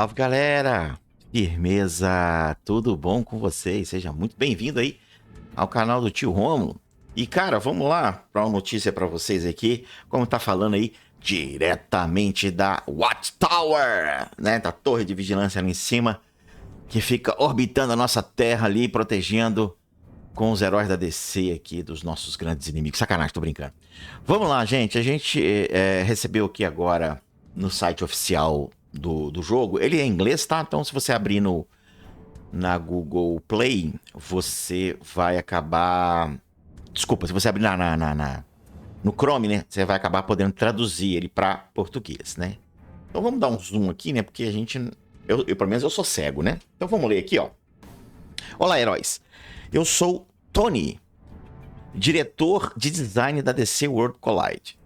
Salve, galera! Firmeza, tudo bom com vocês? Seja muito bem-vindo aí ao canal do Tio Rômulo. E, cara, vamos lá para uma notícia para vocês aqui, como tá falando aí diretamente da Watchtower, né, da torre de vigilância ali em cima, que fica orbitando a nossa terra ali, protegendo com os heróis da DC aqui dos nossos grandes inimigos. Sacanagem, tô brincando. Vamos lá, gente. A gente recebeu aqui agora no site oficial do jogo. Ele é em inglês, tá? Então, se você abrir na Google Play, você vai acabar... Desculpa, se você abrir no Chrome, né? Você vai acabar podendo traduzir ele para português, né? Então, vamos dar um zoom aqui, né? Porque a gente... pelo menos, eu sou cego, né? Então, vamos ler aqui, ó. Olá, heróis. Eu sou Tony, diretor de design da DC World Collide,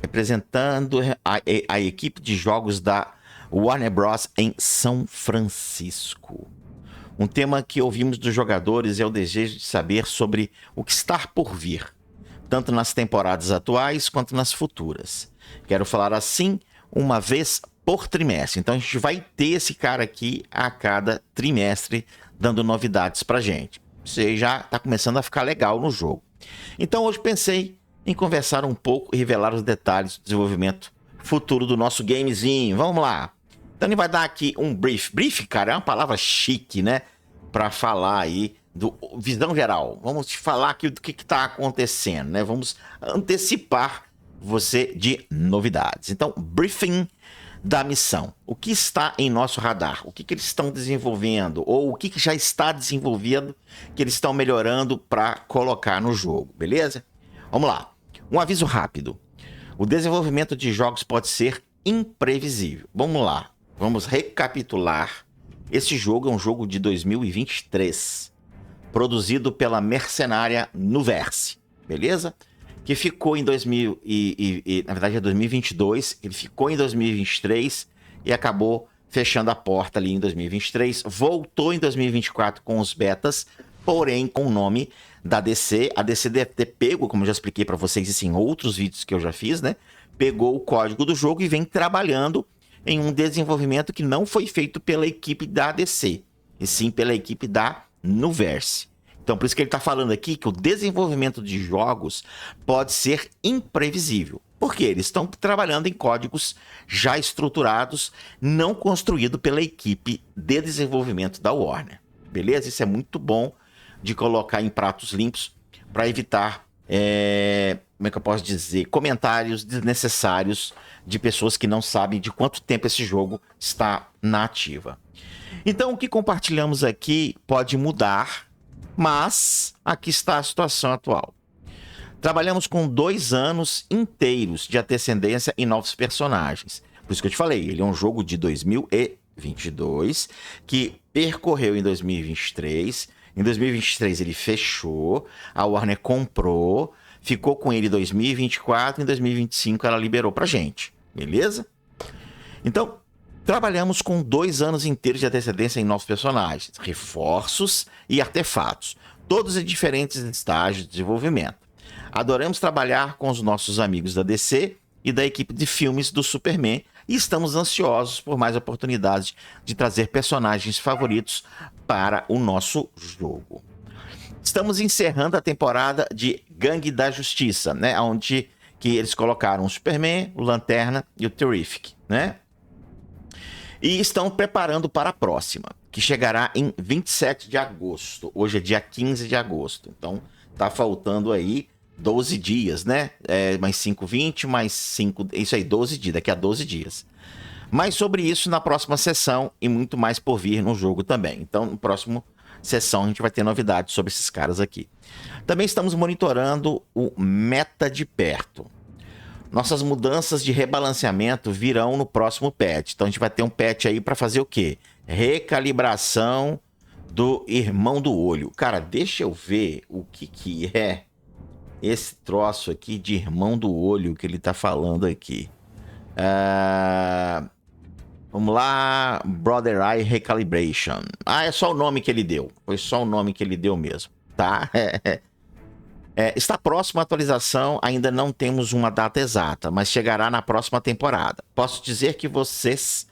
representando a equipe de jogos da Warner Bros. Em São Francisco. Um tema que ouvimos dos jogadores é o desejo de saber sobre o que está por vir, tanto nas temporadas atuais quanto nas futuras. Quero falar assim uma vez por trimestre. Então a gente vai ter esse cara aqui a cada trimestre dando novidades pra gente. Você já está começando a ficar legal no jogo. Então hoje pensei em conversar um pouco e revelar os detalhes do desenvolvimento futuro do nosso gamezinho. Vamos lá. Então ele vai dar aqui um brief. Brief, cara, é uma palavra chique, né? Para falar aí do visão geral. Vamos te falar aqui do que está acontecendo, né? Vamos antecipar você de novidades. Então, briefing da missão. O que está em nosso radar? O que eles estão desenvolvendo? Ou o que já está desenvolvido que eles estão melhorando para colocar no jogo, beleza? Vamos lá. Um aviso rápido. O desenvolvimento de jogos pode ser imprevisível. Vamos lá. Vamos recapitular. Esse jogo é um jogo de 2023, produzido pela mercenária Nuverse, beleza? Que ficou em na verdade é 2022, ele ficou em 2023 e acabou fechando a porta ali em 2023, voltou em 2024 com os betas, porém com o nome da DC. A DC deve ter pego, como eu já expliquei para vocês isso em outros vídeos que eu já fiz, né? Pegou o código do jogo e vem trabalhando em um desenvolvimento que não foi feito pela equipe da DC, e sim pela equipe da Nuverse. Então, por isso que ele está falando aqui que o desenvolvimento de jogos pode ser imprevisível. Porque eles estão trabalhando em códigos já estruturados, não construídos pela equipe de desenvolvimento da Warner. Beleza? Isso é muito bom de colocar em pratos limpos para evitar, como é que eu posso dizer, comentários desnecessários de pessoas que não sabem de quanto tempo esse jogo está na ativa. Então, o que compartilhamos aqui pode mudar, mas aqui está a situação atual. Trabalhamos com 2 anos inteiros de antecedência em novos personagens. Por isso que eu te falei, ele é um jogo de 2022 que percorreu em 2023. Em 2023 ele fechou, a Warner comprou, ficou com ele em 2024, em 2025 ela liberou pra gente, beleza? Então, trabalhamos com 2 anos inteiros de antecedência em novos personagens, reforços e artefatos, todos em diferentes estágios de desenvolvimento. Adoramos trabalhar com os nossos amigos da DC e da equipe de filmes do Superman e estamos ansiosos por mais oportunidades de trazer personagens favoritos para o nosso jogo. Estamos encerrando a temporada de Gangue da Justiça, né? Onde que eles colocaram o Superman, o Lanterna e o Terrific, né? E estão preparando para a próxima, que chegará em 27 de agosto. Hoje é dia 15 de agosto. Então, tá faltando aí 12 dias, né? Mais 5, 20, mais 5... Isso aí, 12 dias, daqui a 12 dias. Mais sobre isso na próxima sessão e muito mais por vir no jogo também. Então, no próximo sessão a gente vai ter novidades sobre esses caras aqui. Também estamos monitorando o meta de perto. Nossas mudanças de rebalanceamento virão no próximo patch. Então a gente vai ter um patch aí para fazer o quê? Recalibração do irmão do olho. Cara, deixa eu ver o que é esse troço aqui de irmão do olho que ele tá falando aqui. Vamos lá. Brother Eye Recalibration. É só o nome que ele deu. Foi só o nome que ele deu mesmo, tá? Está próxima a atualização, ainda não temos uma data exata, mas chegará na próxima temporada. Posso dizer que vocês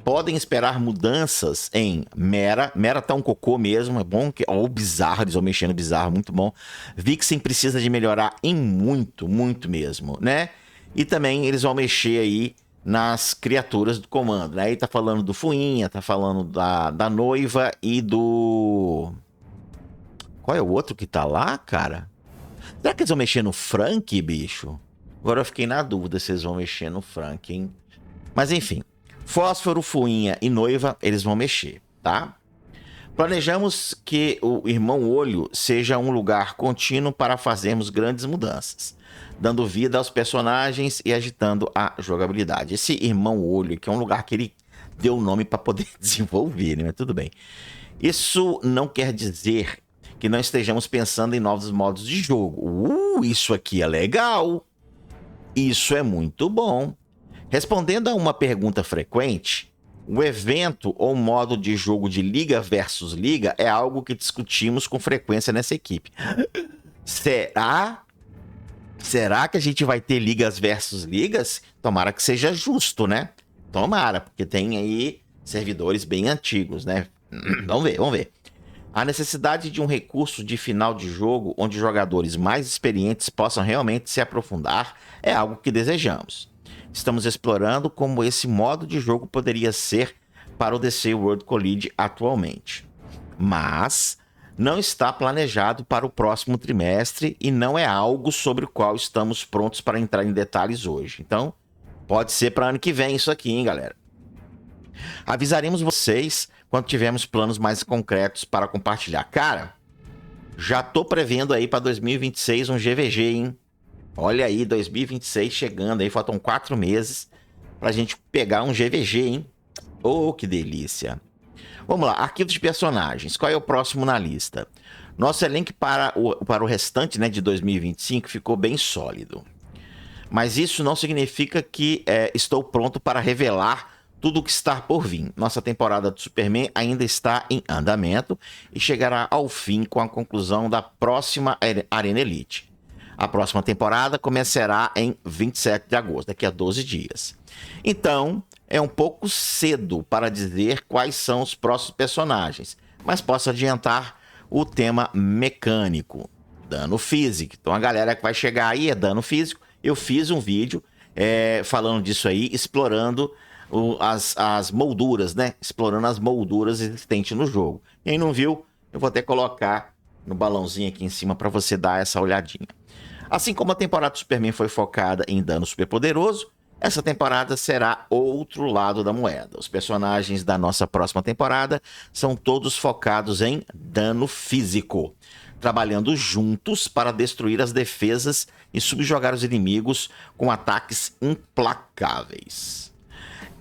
podem esperar mudanças em Mera. Mera tá um cocô mesmo, é bom. Ou bizarro, eles vão mexendo bizarro, muito bom. Vixen precisa de melhorar em muito, muito mesmo, né? E também eles vão mexer aí nas criaturas do comando, né? Aí tá falando do Fuinha, tá falando da Noiva e do... Qual é o outro que tá lá, cara? Será que eles vão mexer no Frank, bicho? Agora eu fiquei na dúvida se eles vão mexer no Frank, hein? Mas enfim, Fósforo, Fuinha e Noiva, eles vão mexer, tá? Planejamos que o Irmão Olho seja um lugar contínuo para fazermos grandes mudanças, dando vida aos personagens e agitando a jogabilidade. Esse Irmão Olho, que é um lugar que ele deu o nome para poder desenvolver, né? Mas tudo bem. Isso não quer dizer que não estejamos pensando em novos modos de jogo. Isso aqui é legal. Isso é muito bom. Respondendo a uma pergunta frequente, o evento ou modo de jogo de Liga versus Liga é algo que discutimos com frequência nessa equipe. Será? Será que a gente vai ter ligas versus ligas? Tomara que seja justo, né? Tomara, porque tem aí servidores bem antigos, né? Vamos ver, vamos ver. A necessidade de um recurso de final de jogo onde jogadores mais experientes possam realmente se aprofundar é algo que desejamos. Estamos explorando como esse modo de jogo poderia ser para o DC World Collide atualmente. Mas não está planejado para o próximo trimestre e não é algo sobre o qual estamos prontos para entrar em detalhes hoje. Então, pode ser para ano que vem isso aqui, hein, galera? Avisaremos vocês quando tivermos planos mais concretos para compartilhar. Cara, já tô prevendo aí para 2026 um GVG, hein? Olha aí, 2026 chegando aí, faltam 4 meses pra gente pegar um GVG, hein? Oh, que delícia! Vamos lá, arquivos de personagens. Qual é o próximo na lista? Nosso elenco para o restante, né, de 2025 ficou bem sólido. Mas isso não significa que estou pronto para revelar tudo o que está por vir. Nossa temporada de Superman ainda está em andamento e chegará ao fim com a conclusão da próxima Arena Elite. A próxima temporada começará em 27 de agosto, daqui a 12 dias. Então, é um pouco cedo para dizer quais são os próximos personagens, mas posso adiantar o tema mecânico, dano físico. Então, a galera que vai chegar aí é dano físico. Eu fiz um vídeo falando disso aí, explorando as molduras, né? Explorando as molduras existentes no jogo. Quem não viu, eu vou até colocar no balãozinho aqui em cima para você dar essa olhadinha. Assim como a temporada do Superman foi focada em dano superpoderoso, essa temporada será outro lado da moeda. Os personagens da nossa próxima temporada são todos focados em dano físico, trabalhando juntos para destruir as defesas e subjugar os inimigos com ataques implacáveis.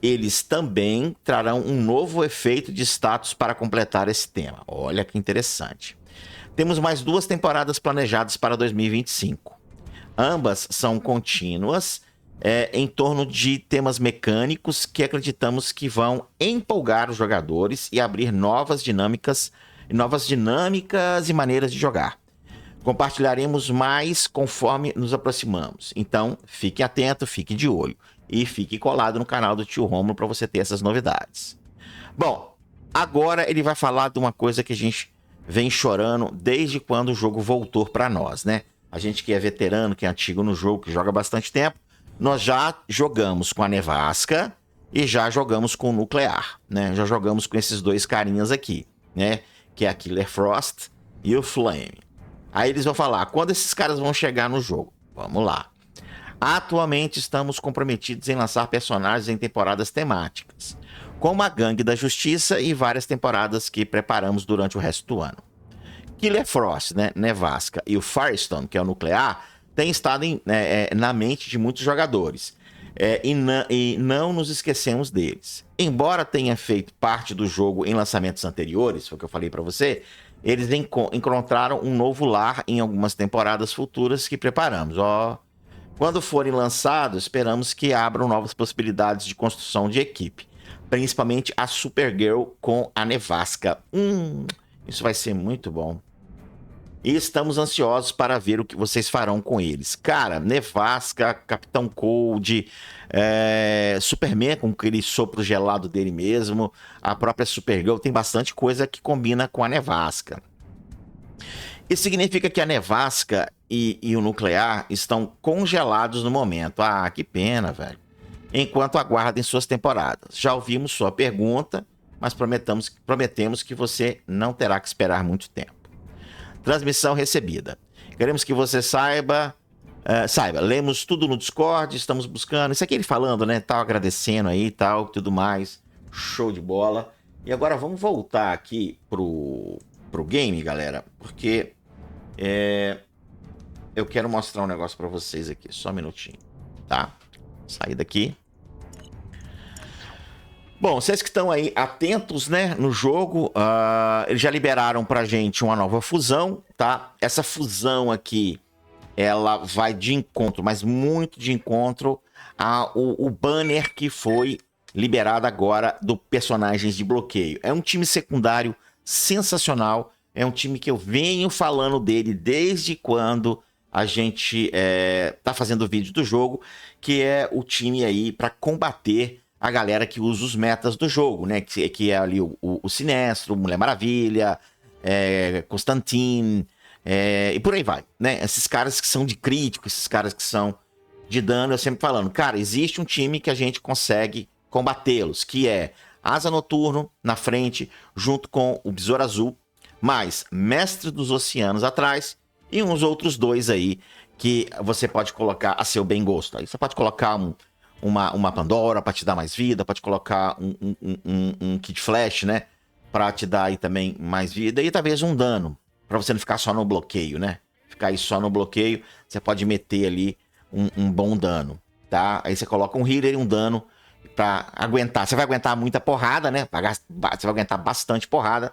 Eles também trarão um novo efeito de status para completar esse tema. Olha que interessante. Temos mais 2 temporadas planejadas para 2025. Ambas são contínuas em torno de temas mecânicos que acreditamos que vão empolgar os jogadores e abrir novas dinâmicas e maneiras de jogar. Compartilharemos mais conforme nos aproximamos. Então, fique atento, fique de olho e fique colado no canal do Tio Romulo para você ter essas novidades. Bom, agora ele vai falar de uma coisa que a gente vem chorando desde quando o jogo voltou para nós, né? A gente que é veterano, que é antigo no jogo, que joga bastante tempo, nós já jogamos com a Nevasca e já jogamos com o Nuclear, né? Já jogamos com esses 2 carinhas aqui, né? Que é a Killer Frost e o Flame. Aí eles vão falar, quando esses caras vão chegar no jogo? Vamos lá. Atualmente estamos comprometidos em lançar personagens em temporadas temáticas, como a Gangue da Justiça e várias temporadas que preparamos durante o resto do ano. Killer Frost, né, Nevasca e o Firestone, que é o Nuclear, tem estado na mente de muitos jogadores. E não nos esquecemos deles. Embora tenha feito parte do jogo em lançamentos anteriores, foi o que eu falei para você, eles encontraram um novo lar em algumas temporadas futuras que preparamos. Quando forem lançados, esperamos que abram novas possibilidades de construção de equipe, principalmente a Supergirl com a Nevasca. Isso vai ser muito bom. e estamos ansiosos para ver o que vocês farão com eles. Cara, Nevasca, Capitão Cold, Superman com aquele sopro gelado dele mesmo, a própria Supergirl, tem bastante coisa que combina com a Nevasca. Isso significa que a Nevasca e o Nuclear estão congelados no momento. Ah, que pena, velho. Enquanto aguardem suas temporadas. Já ouvimos sua pergunta, mas prometemos que você não terá que esperar muito tempo. Transmissão recebida. Queremos que você saiba, lemos tudo no Discord, estamos buscando. Isso aqui ele falando, né? Tal, agradecendo aí e tal, tudo mais. Show de bola. E agora vamos voltar aqui pro game, galera, porque eu quero mostrar um negócio pra vocês aqui. Só um minutinho, tá? Sair daqui. Bom, vocês que estão aí atentos, né, no jogo, eles já liberaram pra gente uma nova fusão, tá? Essa fusão aqui, ela vai de encontro, mas muito de encontro, ao banner que foi liberado agora do Personagens de Bloqueio. É um time secundário sensacional, é um time que eu venho falando dele desde quando a gente tá fazendo o vídeo do jogo, que é o time aí para combater a galera que usa os metas do jogo, né? Que é ali o Sinestro, Mulher Maravilha, Constantine, e por aí vai, né? Esses caras que são de crítico, esses caras que são de dano, eu sempre falando, cara, existe um time que a gente consegue combatê-los, que é Asa Noturno na frente, junto com o Besouro Azul, mais Mestre dos Oceanos atrás, e uns outros dois aí que você pode colocar a seu bem gosto. Aí você pode colocar uma Pandora para te dar mais vida, pode colocar um Kid Flash, né? Para te dar aí também mais vida e talvez um dano, para você não ficar só no bloqueio, né? Ficar aí só no bloqueio, você pode meter ali um bom dano, tá? Aí você coloca um healer e um dano para aguentar. Você vai aguentar muita porrada, né? Você vai aguentar bastante porrada,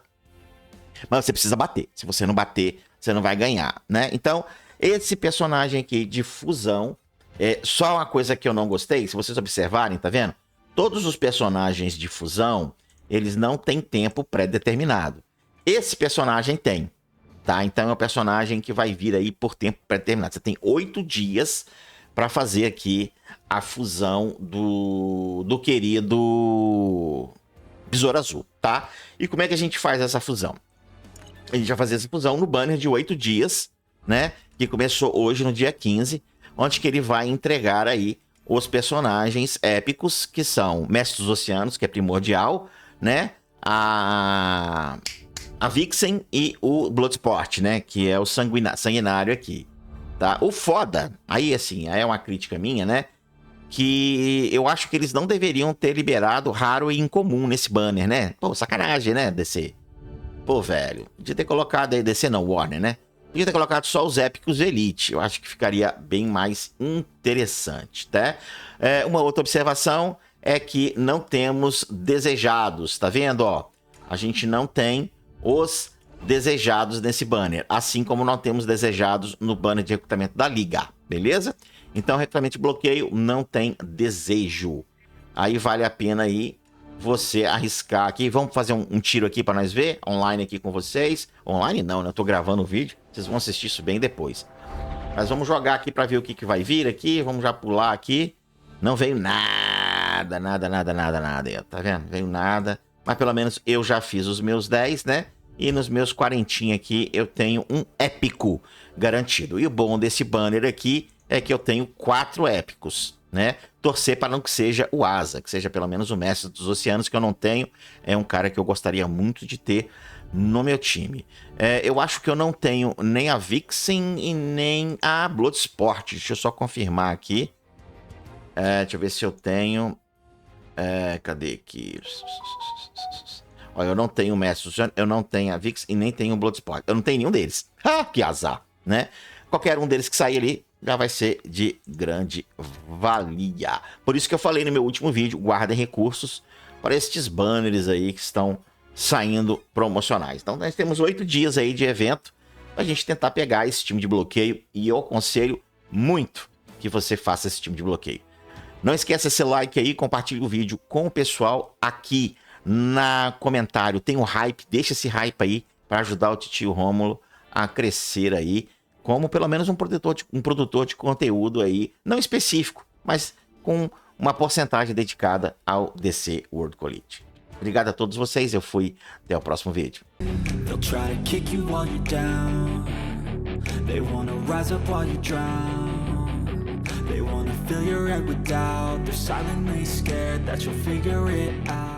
mas você precisa bater. Se você não bater, você não vai ganhar, né? Então, esse personagem aqui de fusão, só uma coisa que eu não gostei, se vocês observarem, tá vendo? Todos os personagens de fusão, eles não têm tempo pré-determinado. Esse personagem tem, tá? Então é um personagem que vai vir aí por tempo pré-determinado. Você tem 8 dias para fazer aqui a fusão do querido Besouro Azul, tá? E como é que a gente faz essa fusão? A gente vai fazer essa fusão no banner de 8 dias, né? Que começou hoje, no dia 15, onde que ele vai entregar aí os personagens épicos, que são Mestre dos Oceanos, que é primordial, né? A Vixen e o Bloodsport, né? Que é o sanguinário aqui, tá? O foda, aí assim, é uma crítica minha, né? Que eu acho que eles não deveriam ter liberado raro e incomum nesse banner, né? Pô, sacanagem, né, DC? Pô, velho, podia ter colocado aí, DC não, Warner, né? Podia ter colocado só os épicos Elite. Eu acho que ficaria bem mais interessante, tá? Uma outra observação é que não temos desejados, tá vendo, ó? A gente não tem os desejados nesse banner, assim como não temos desejados no banner de recrutamento da Liga, beleza? Então, recrutamento de bloqueio não tem desejo. Aí vale a pena aí você arriscar aqui. Vamos fazer um tiro aqui para nós ver, online aqui com vocês. Online não, né? Eu tô gravando o vídeo. Vocês vão assistir isso bem depois. Mas vamos jogar aqui para ver o que vai vir aqui. Vamos já pular aqui. Não veio nada, nada. Tá vendo? Veio nada. Mas pelo menos eu já fiz os meus 10, né? E nos meus 40 aqui eu tenho um épico garantido. E o bom desse banner aqui é que eu tenho 4 épicos, né? Torcer para não que seja o Asa, que seja pelo menos o Mestre dos Oceanos, que eu não tenho. É um cara que eu gostaria muito de ter no meu time. Eu acho que eu não tenho nem a Vixen e nem a Bloodsport. Deixa eu só confirmar aqui. Deixa eu ver se eu tenho. Cadê aqui? Olha, eu não tenho o Mestre dos Oceanos, eu não tenho a Vixen e nem tenho o Bloodsport. Eu não tenho nenhum deles. Que azar, né? Qualquer um deles que sair ali já vai ser de grande valia. Por isso que eu falei no meu último vídeo, guardem recursos para estes banners aí que estão saindo promocionais. Então nós temos 8 dias aí de evento para a gente tentar pegar esse time de bloqueio e eu aconselho muito que você faça esse time de bloqueio. Não esqueça esse like aí, compartilhe o vídeo com o pessoal aqui na comentário. Tem um hype, deixa esse hype aí para ajudar o titio Rômulo a crescer aí, como pelo menos um produtor de conteúdo aí, não específico, mas com uma porcentagem dedicada ao DC World Collide. Obrigado a todos vocês, eu fui, até o próximo vídeo. They'll try to kick you while you're down. They wanna rise up while you drown. They wanna fill your head with doubt. They're silently scared that you'll figure it out.